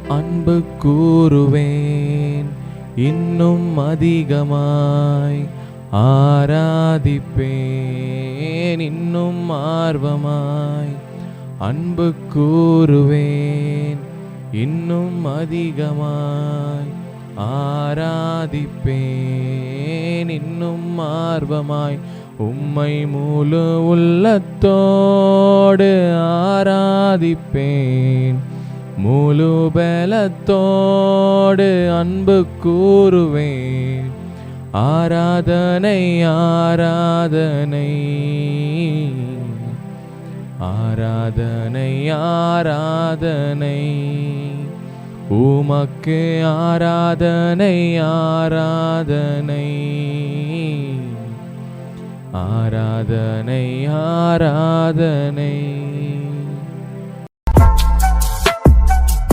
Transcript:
அன்பு கூறுவேன் இன்னும் அதிகமாய், ஆராதிப்பேன் இன்னும் ஆர்வமாய். அன்பு கூறுவேன் இன்னும் அதிகமாய், ஆராதிப்பேன் இன்னும் ஆர்வமாய். உம்மை முழு உள்ளத்தோடு ஆராதிப்பேன், முழு பலத்தோடு அன்பு கூறுவேன். ஆராதனை ஆராதனை ஆராதனை ஆராதனை, உமக்கு ஆராதனை ஆராதனை ஆராதனை ஆராதனை.